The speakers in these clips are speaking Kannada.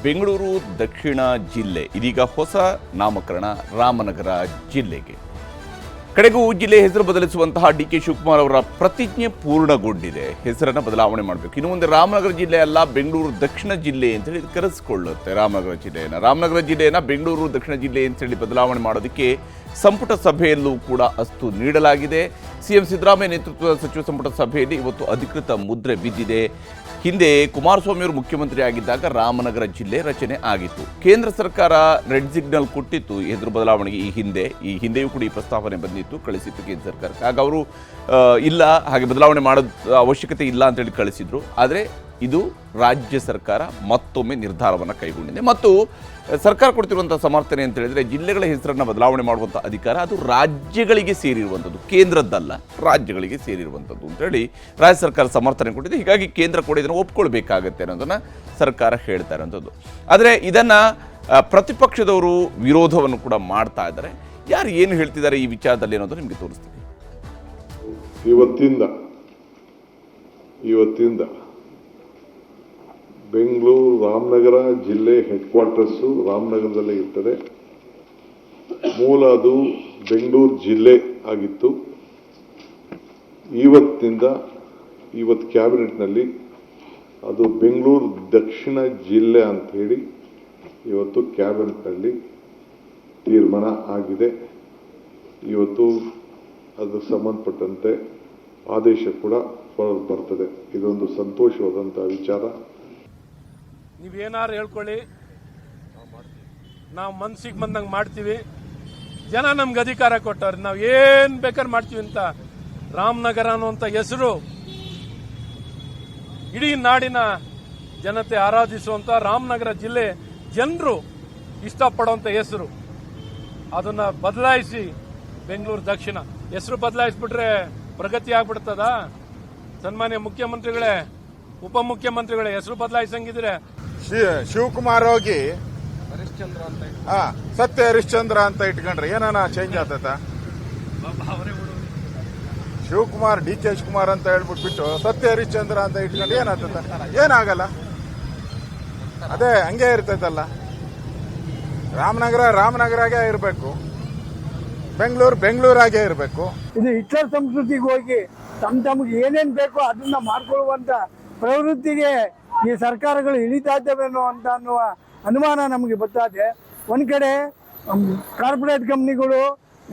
ಬೆಂಗಳೂರು ದಕ್ಷಿಣ ಜಿಲ್ಲೆ ಇದೀಗ ಹೊಸ ನಾಮಕರಣ ರಾಮನಗರ ಜಿಲ್ಲೆಗೆ. ಕಡೆಗೂ ಜಿಲ್ಲೆ ಹೆಸರು ಬದಲಿಸುವಂತಹ ಡಿ.ಕೆ. ಶಿವಕುಮಾರ್ ಅವರ ಪ್ರತಿಜ್ಞೆ ಪೂರ್ಣಗೊಂಡಿದೆ. ಹೆಸರನ್ನು ಬದಲಾವಣೆ ಮಾಡಬೇಕು. ಇನ್ನು ಮುಂದೆ ರಾಮನಗರ ಜಿಲ್ಲೆ ಅಲ್ಲ, ಬೆಂಗಳೂರು ದಕ್ಷಿಣ ಜಿಲ್ಲೆ ಅಂತೇಳಿ ಕರೆಸಿಕೊಳ್ಳುತ್ತೆ. ರಾಮನಗರ ಜಿಲ್ಲೆಯನ್ನು ಬೆಂಗಳೂರು ದಕ್ಷಿಣ ಜಿಲ್ಲೆ ಅಂತೇಳಿ ಬದಲಾವಣೆ ಮಾಡೋದಕ್ಕೆ ಸಂಪುಟ ಸಭೆಯಲ್ಲೂ ಕೂಡ ಅಸ್ತು ನೀಡಲಾಗಿದೆ. ಸಿಎಂ ಸಿದ್ದರಾಮಯ್ಯ ನೇತೃತ್ವದ ಸಚಿವ ಸಂಪುಟ ಸಭೆಯಲ್ಲಿ ಇವತ್ತು ಅಧಿಕೃತ ಮುದ್ರೆ ಬಿದ್ದಿದೆ. ಹಿಂದೆ ಕುಮಾರಸ್ವಾಮಿ ಅವರು ಮುಖ್ಯಮಂತ್ರಿ ಆಗಿದ್ದಾಗ ರಾಮನಗರ ಜಿಲ್ಲೆ ರಚನೆ ಆಗಿತ್ತು. ಕೇಂದ್ರ ಸರ್ಕಾರ ರೆಡ್ ಸಿಗ್ನಲ್ ಕೊಟ್ಟಿತ್ತು ಹೆಸರು ಬದಲಾವಣೆಗೆ. ಈ ಹಿಂದೆಯೂ ಕೂಡ ಈ ಪ್ರಸ್ತಾವನೆ ಬಂದಿತ್ತು, ಕಳಿಸಿತ್ತು ಕೇಂದ್ರ ಸರ್ಕಾರಕ್ಕೆ. ಆಗ ಅವರು ಇಲ್ಲ, ಹಾಗೆ ಬದಲಾವಣೆ ಮಾಡೋದು ಅವಶ್ಯಕತೆ ಇಲ್ಲ ಅಂತೇಳಿ ಕಳಿಸಿದ್ರು. ಆದರೆ ಇದು ರಾಜ್ಯ ಸರ್ಕಾರ ಮತ್ತೊಮ್ಮೆ ನಿರ್ಧಾರವನ್ನು ಕೈಗೊಂಡಿದೆ. ಮತ್ತು ಸರ್ಕಾರ ಕೊಡ್ತಿರುವಂಥ ಸಮರ್ಥನೆ ಅಂತ ಹೇಳಿದರೆ ಜಿಲ್ಲೆಗಳ ಹೆಸರನ್ನು ಬದಲಾವಣೆ ಮಾಡುವಂಥ ಅಧಿಕಾರ ಅದು ರಾಜ್ಯಗಳಿಗೆ ಸೇರಿರುವಂಥದ್ದು, ಕೇಂದ್ರದ್ದಲ್ಲ, ರಾಜ್ಯಗಳಿಗೆ ಸೇರಿರುವಂಥದ್ದು ಅಂತೇಳಿ ರಾಜ್ಯ ಸರ್ಕಾರ ಸಮರ್ಥನೆ ಕೊಟ್ಟಿದೆ. ಹೀಗಾಗಿ ಕೇಂದ್ರ ಕೂಡ ಇದನ್ನು ಒಪ್ಕೊಳ್ಬೇಕಾಗತ್ತೆ ಅನ್ನೋದನ್ನು ಸರ್ಕಾರ ಹೇಳ್ತಾ ಇರೋಂಥದ್ದು. ಆದರೆ ಇದನ್ನು ಪ್ರತಿಪಕ್ಷದವರು ವಿರೋಧವನ್ನು ಕೂಡ ಮಾಡ್ತಾ ಇದ್ದಾರೆ. ಯಾರು ಏನು ಹೇಳ್ತಿದ್ದಾರೆ ಈ ವಿಚಾರದಲ್ಲಿ ಅನ್ನೋದು ನಿಮಗೆ ತೋರಿಸ್ತೀವಿ. ಇವತ್ತಿಂದ ಬೆಂಗಳೂರು ರಾಮನಗರ ಜಿಲ್ಲೆ ಹೆಡ್ ಕ್ವಾರ್ಟರ್ಸು ರಾಮನಗರದಲ್ಲೇ ಇರ್ತದೆ. ಮೂಲ ಅದು ಬೆಂಗಳೂರು ಜಿಲ್ಲೆ ಆಗಿತ್ತು. ಇವತ್ತು ಕ್ಯಾಬಿನೆಟ್ನಲ್ಲಿ ಅದು ಬೆಂಗಳೂರು ದಕ್ಷಿಣ ಜಿಲ್ಲೆ ಅಂತ ಹೇಳಿ ಇವತ್ತು ಕ್ಯಾಬಿನೆಟ್ನಲ್ಲಿ ತೀರ್ಮಾನ ಆಗಿದೆ. ಇವತ್ತು ಅದು ಸಂಬಂಧಪಟ್ಟಂತೆ ಆದೇಶ ಕೂಡ ಬರ್ತದೆ. ಇದೊಂದು ಸಂತೋಷವಾದಂಥ ವಿಚಾರ. ನೀವೇನಾರು ಹೇಳ್ಕೊಳ್ಳಿ, ನಾವು ಮನ್ಸಿಗೆ ಬಂದಂಗೆ ಮಾಡ್ತೀವಿ. ಜನ ನಮ್ಗೆ ಅಧಿಕಾರ ಕೊಟ್ಟವ್ರೆ, ನಾವು ಏನ್ ಬೇಕಾದ್ರೆ ಮಾಡ್ತೀವಿ ಅಂತ. ರಾಮನಗರ ಅನ್ನುವಂಥ ಹೆಸರು ಇಡೀ ನಾಡಿನ ಜನತೆ ಆರಾಧಿಸುವಂತ ರಾಮನಗರ ಜಿಲ್ಲೆ ಜನರು ಇಷ್ಟಪಡುವಂತ ಹೆಸರು. ಅದನ್ನ ಬದಲಾಯಿಸಿ ಬೆಂಗಳೂರು ದಕ್ಷಿಣ ಹೆಸರು ಬದಲಾಯಿಸ್ಬಿಟ್ರೆ ಪ್ರಗತಿ ಆಗ್ಬಿಡ್ತದ? ಸನ್ಮಾನ್ಯ ಮುಖ್ಯಮಂತ್ರಿಗಳೇ, ಉಪಮುಖ್ಯಮಂತ್ರಿಗಳೇ, ಹೆಸರು ಬದಲಾಯಿಸಂಗಿದ್ರೆ ಶಿವಕುಮಾರ್ ಹೋಗಿ ಸತ್ಯ ಹರಿಶ್ಚಂದ್ರ ಅಂತ ಇಟ್ಕೊಂಡ್ರೆ ಏನಾನ ಚೇಂಜ್ ಆಗ್ತೈತ? ಶಿವಕುಮಾರ್ ಡಿ.ಕೆ. ಶಿವಕುಮಾರ್ ಅಂತ ಹೇಳ್ಬಿಟ್ಬಿಟ್ಟು ಸತ್ಯ ಹರಿಶ್ಚಂದ್ರ ಅಂತ ಇಟ್ಕೊಂಡ್ರೆ ಏನಾಗ್ತದ? ಏನಾಗಲ್ಲ. ಅದೇ ಹಂಗೆ ಇರ್ತೈತಲ್ಲ. ರಾಮನಗರಾಗೆ ಇರಬೇಕು, ಬೆಂಗಳೂರಾಗೆ ಇರಬೇಕು. ಇದು ಇತರ ಸಂಸ್ಕೃತಿಗೆ ಹೋಗಿ ತಮ್ಗೆ ಏನೇನ್ ಬೇಕೋ ಅದನ್ನ ಮಾಡ್ಕೊಳ್ಳುವಂತ ಪ್ರವೃತ್ತಿಗೆ ಈ ಸರ್ಕಾರಗಳು ಇಳಿತಾ ಇದ್ದಾವೇನೋ ಅಂತ ಅನ್ನುವ ಅನುಮಾನ ನಮಗೆ ಬರ್ತಾದೆ. ಒಂದ್ ಕಡೆ ಕಾರ್ಪೊರೇಟ್ ಕಂಪ್ನಿಗಳು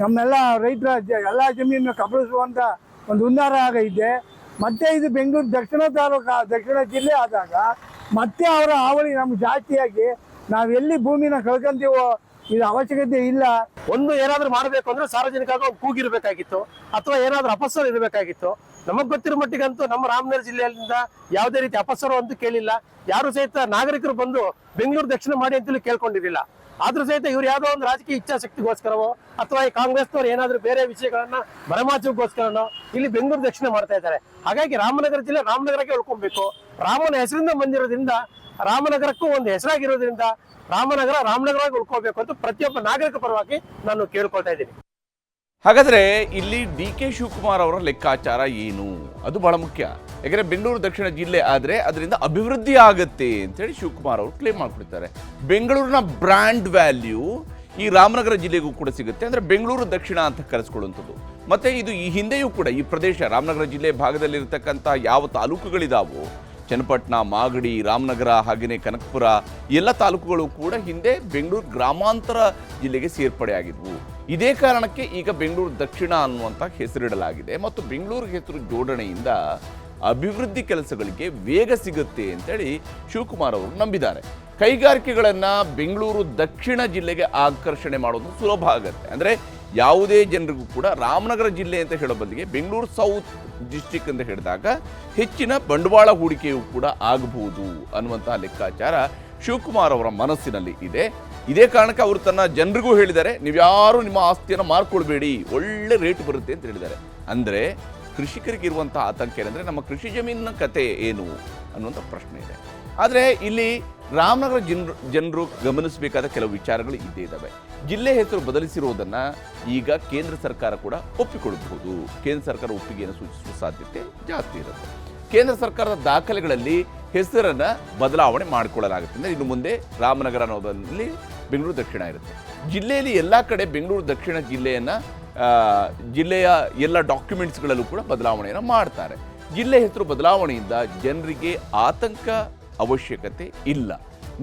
ನಮ್ಮೆಲ್ಲ ರೈತರ ಎಲ್ಲ ಜಮೀನು ಕಬಳಿಸುವಂತ ಒಂದು ಹುನ್ನಾರ ಆಗೈತೆ. ಮತ್ತೆ ಇದು ಬೆಂಗಳೂರು ದಕ್ಷಿಣ ಜಿಲ್ಲೆ ಆದಾಗ ಮತ್ತೆ ಅವರ ಹಾವಳಿ ನಮ್ಗೆ ಜಾಸ್ತಿಯಾಗಿ ನಾವೆಲ್ಲಿ ಭೂಮಿನ ಕಳ್ಕೊಂತೀವೋ ಇದು ಅವಶ್ಯಕತೆ ಇಲ್ಲ. ಒಂದು ಏನಾದ್ರೂ ಮಾಡಬೇಕು ಅಂದ್ರೆ ಸಾರ್ವಜನಿಕವಾಗಿ ಕೂಗಿರ್ಬೇಕಾಗಿತ್ತು, ಅಥವಾ ಏನಾದ್ರೂ ಅಪಸ್ವರ ಇರಬೇಕಾಗಿತ್ತು. ನಮಗ್ ಗೊತ್ತಿರೋ ಮಟ್ಟಿಗಂತೂ ನಮ್ಮ ರಾಮನಗರ ಜಿಲ್ಲೆಯಿಂದ ಯಾವುದೇ ರೀತಿ ಅಪಸ್ವರ ಅಂತೂ ಕೇಳಿಲ್ಲ. ಯಾರು ಸಹಿತ ನಾಗರಿಕರು ಬಂದು ಬೆಂಗಳೂರು ದಕ್ಷಿಣ ಮಾಡಿ ಅಂತಲೂ ಕೇಳ್ಕೊಂಡಿರಲಿಲ್ಲ. ಆದ್ರೂ ಸಹಿತ ಇವ್ರು ಯಾವುದೋ ಒಂದು ರಾಜಕೀಯ ಇಚ್ಛಾಶಕ್ತಿಗೋಸ್ಕರವೋ ಅಥವಾ ಈ ಕಾಂಗ್ರೆಸ್ನವ್ರು ಏನಾದ್ರೂ ಬೇರೆ ವಿಷಯಗಳನ್ನ ಮರೆಮಾಚುಗೋಸ್ಕರನೋ ಇಲ್ಲಿ ಬೆಂಗಳೂರು ದಕ್ಷಿಣ ಮಾಡ್ತಾ ಇದ್ದಾರೆ. ಹಾಗಾಗಿ ರಾಮನಗರ ಜಿಲ್ಲೆ ರಾಮನಗರಕ್ಕೆ ಉಳ್ಕೊಬೇಕು. ರಾಮನ ಹೆಸರಿಂದ ಬಂದಿರೋದ್ರಿಂದ, ರಾಮನಗರಕ್ಕೂ ಒಂದು ಹೆಸರಾಗಿರೋದ್ರಿಂದ ರಾಮನಗರವಾಗಿ ಉಳ್ಕೋಬೇಕು ಅಂತ ಪ್ರತಿಯೊಬ್ಬ ನಾಗರಿಕ ಪರವಾಗಿ ನಾನು ಕೇಳ್ಕೊಳ್ತಾ ಇದ್ದೀನಿ. ಹಾಗಾದರೆ ಇಲ್ಲಿ ಡಿ.ಕೆ. ಶಿವಕುಮಾರ್ ಅವರ ಲೆಕ್ಕಾಚಾರ ಏನು? ಅದು ಬಹಳ ಮುಖ್ಯ. ಯಾಕಂದರೆ ಬೆಂಗಳೂರು ದಕ್ಷಿಣ ಜಿಲ್ಲೆ ಆದರೆ ಅದರಿಂದ ಅಭಿವೃದ್ಧಿ ಆಗುತ್ತೆ ಅಂತೇಳಿ ಶಿವಕುಮಾರ್ ಅವರು ಕ್ಲೇಮ್ ಮಾಡಿಕೊಡ್ತಾರೆ. ಬೆಂಗಳೂರಿನ ಬ್ರ್ಯಾಂಡ್ ವ್ಯಾಲ್ಯೂ ಈ ರಾಮನಗರ ಜಿಲ್ಲೆಗೂ ಕೂಡ ಸಿಗುತ್ತೆ. ಅಂದರೆ ಬೆಂಗಳೂರು ದಕ್ಷಿಣ ಅಂತ ಕರೆಸ್ಕೊಳ್ಳುವಂಥದ್ದು. ಮತ್ತು ಇದು ಈ ಹಿಂದೆಯೂ ಕೂಡ ಈ ಪ್ರದೇಶ ರಾಮನಗರ ಜಿಲ್ಲೆ ಭಾಗದಲ್ಲಿರ್ತಕ್ಕಂಥ ಯಾವ ತಾಲೂಕುಗಳಿದಾವೋ, ಚನ್ನಪಟ್ಟಣ, ಮಾಗಡಿ, ರಾಮನಗರ, ಹಾಗೆಯೇ ಕನಕಪುರ ಎಲ್ಲ ತಾಲೂಕುಗಳು ಕೂಡ ಹಿಂದೆ ಬೆಂಗಳೂರು ಗ್ರಾಮಾಂತರ ಜಿಲ್ಲೆಗೆ ಸೇರ್ಪಡೆಯಾಗಿದ್ವು. ಇದೇ ಕಾರಣಕ್ಕೆ ಈಗ ಬೆಂಗಳೂರು ದಕ್ಷಿಣ ಅನ್ನುವಂಥ ಹೆಸರಿಡಲಾಗಿದೆ. ಮತ್ತು ಬೆಂಗಳೂರು ಹೆಸರು ಜೋಡಣೆಯಿಂದ ಅಭಿವೃದ್ಧಿ ಕೆಲಸಗಳಿಗೆ ವೇಗ ಸಿಗುತ್ತೆ ಅಂತೇಳಿ ಶಿವಕುಮಾರ್ ಅವರು ನಂಬಿದ್ದಾರೆ. ಕೈಗಾರಿಕೆಗಳನ್ನು ಬೆಂಗಳೂರು ದಕ್ಷಿಣ ಜಿಲ್ಲೆಗೆ ಆಕರ್ಷಣೆ ಮಾಡೋದು ಸುಲಭ ಆಗುತ್ತೆ. ಅಂದರೆ ಯಾವುದೇ ಜನರಿಗೂ ಕೂಡ ರಾಮನಗರ ಜಿಲ್ಲೆ ಅಂತ ಹೇಳೋ ಬದಲಿಗೆ ಬೆಂಗಳೂರು ಸೌತ್ ಡಿಸ್ಟ್ರಿಕ್ಟ್ ಅಂತ ಹೇಳಿದಾಗ ಹೆಚ್ಚಿನ ಬಂಡವಾಳ ಹೂಡಿಕೆಯೂ ಕೂಡ ಆಗಬಹುದು ಅನ್ನುವಂತಹ ಲೆಕ್ಕಾಚಾರ ಶಿವಕುಮಾರ್ ಅವರ ಮನಸ್ಸಿನಲ್ಲಿ ಇದೆ. ಇದೇ ಕಾರಣಕ್ಕೆ ಅವರು ತನ್ನ ಜನರಿಗೂ ಹೇಳಿದ್ದಾರೆ, ನೀವ್ಯಾರು ನಿಮ್ಮ ಆಸ್ತಿಯನ್ನು ಮಾರ್ಕೊಳ್ಬೇಡಿ, ಒಳ್ಳೆ ರೇಟ್ ಬರುತ್ತೆ ಅಂತ ಹೇಳಿದ್ದಾರೆ. ಅಂದರೆ ಕೃಷಿಕರಿಗಿರುವಂಥ ಆತಂಕ ಏನಂದರೆ ನಮ್ಮ ಕೃಷಿ ಜಮೀನಿನ ಕತೆ ಏನು ಅನ್ನುವಂಥ ಪ್ರಶ್ನೆ ಇದೆ. ಆದರೆ ಇಲ್ಲಿ ರಾಮನಗರ ಜನರು ಗಮನಿಸಬೇಕಾದ ಕೆಲವು ವಿಚಾರಗಳು ಇದ್ದೇ ಇದ್ದಾವೆ. ಜಿಲ್ಲೆ ಹೆಸರು ಬದಲಿಸಿರುವುದನ್ನು ಈಗ ಕೇಂದ್ರ ಸರ್ಕಾರ ಕೂಡ ಒಪ್ಪಿಕೊಳ್ಳಬಹುದು. ಕೇಂದ್ರ ಸರ್ಕಾರ ಒಪ್ಪಿಗೆಯನ್ನು ಸೂಚಿಸುವ ಸಾಧ್ಯತೆ ಜಾಸ್ತಿ ಇರುತ್ತೆ. ಕೇಂದ್ರ ಸರ್ಕಾರದ ದಾಖಲೆಗಳಲ್ಲಿ ಹೆಸರನ್ನ ಬದಲಾವಣೆ ಮಾಡಿಕೊಳ್ಳಲಾಗುತ್ತೆ. ಅಂದರೆ ಇನ್ನು ಮುಂದೆ ರಾಮನಗರ ಅನ್ನೋದಲ್ಲಿ ಬೆಂಗಳೂರು ದಕ್ಷಿಣ ಇರುತ್ತೆ. ಜಿಲ್ಲೆಯಲ್ಲಿ ಎಲ್ಲ ಕಡೆ ಬೆಂಗಳೂರು ದಕ್ಷಿಣ ಜಿಲ್ಲೆಯ ಎಲ್ಲ ಡಾಕ್ಯುಮೆಂಟ್ಸ್ಗಳಲ್ಲೂ ಕೂಡ ಬದಲಾವಣೆಯನ್ನು ಮಾಡ್ತಾರೆ. ಜಿಲ್ಲೆ ಹೆಸರು ಬದಲಾವಣೆಯಿಂದ ಜನರಿಗೆ ಆತಂಕ ಅವಶ್ಯಕತೆ ಇಲ್ಲ.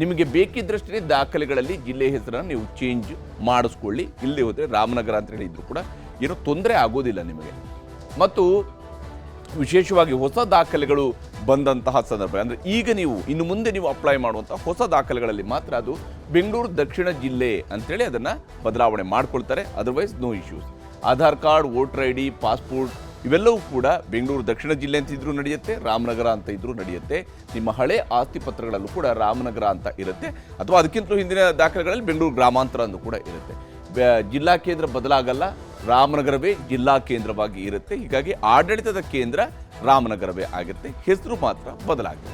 ನಿಮಗೆ ಬೇಕಿದ್ದರಷ್ಟೇ ದಾಖಲೆಗಳಲ್ಲಿ ಜಿಲ್ಲೆ ಹೆಸರನ್ನು ನೀವು ಚೇಂಜ್ ಮಾಡಿಸ್ಕೊಳ್ಳಿ. ಇಲ್ಲದೆ ಹೋದರೆ ರಾಮನಗರ ಅಂತ ಹೇಳಿದ್ರು ಕೂಡ ಏನೂ ತೊಂದರೆ ಆಗೋದಿಲ್ಲ ನಿಮಗೆ. ಮತ್ತು ವಿಶೇಷವಾಗಿ ಹೊಸ ದಾಖಲೆಗಳು ಬಂದಂತಹ ಸಂದರ್ಭ ಅಂದರೆ ಈಗ ನೀವು ಇನ್ನು ಮುಂದೆ ನೀವು ಅಪ್ಲೈ ಮಾಡುವಂಥ ಹೊಸ ದಾಖಲೆಗಳಲ್ಲಿ ಮಾತ್ರ ಅದು ಬೆಂಗಳೂರು ದಕ್ಷಿಣ ಜಿಲ್ಲೆ ಅಂತೇಳಿ ಅದನ್ನು ಬದಲಾವಣೆ ಮಾಡ್ಕೊಳ್ತಾರೆ. Otherwise no issues. Aadhaar card, voter I D, passport ಇವೆಲ್ಲವೂ ಕೂಡ ಬೆಂಗಳೂರು ದಕ್ಷಿಣ ಜಿಲ್ಲೆ ಅಂತ ಇದ್ರೂ ನಡೆಯುತ್ತೆ, ರಾಮನಗರ ಅಂತ ಇದ್ರೂ ನಡೆಯುತ್ತೆ. ನಿಮ್ಮ ಹಳೆ ಆಸ್ತಿ ಪತ್ರಗಳಲ್ಲೂ ಕೂಡ ರಾಮನಗರ ಅಂತ ಇರುತ್ತೆ, ಅಥವಾ ಅದಕ್ಕಿಂತಲೂ ಹಿಂದಿನ ದಾಖಲೆಗಳಲ್ಲಿ ಬೆಂಗಳೂರು ಗ್ರಾಮಾಂತರ ಅಂದು ಕೂಡ ಇರುತ್ತೆ. ಜಿಲ್ಲಾ ಕೇಂದ್ರ ಬದಲಾಗಲ್ಲ, ರಾಮನಗರವೇ ಜಿಲ್ಲಾ ಕೇಂದ್ರವಾಗಿ ಇರುತ್ತೆ. ಹೀಗಾಗಿ ಆಡಳಿತದ ಕೇಂದ್ರ ರಾಮನಗರವೇ ಆಗಿರುತ್ತೆ, ಹೆಸರು ಮಾತ್ರ ಬದಲಾಗಿದೆ.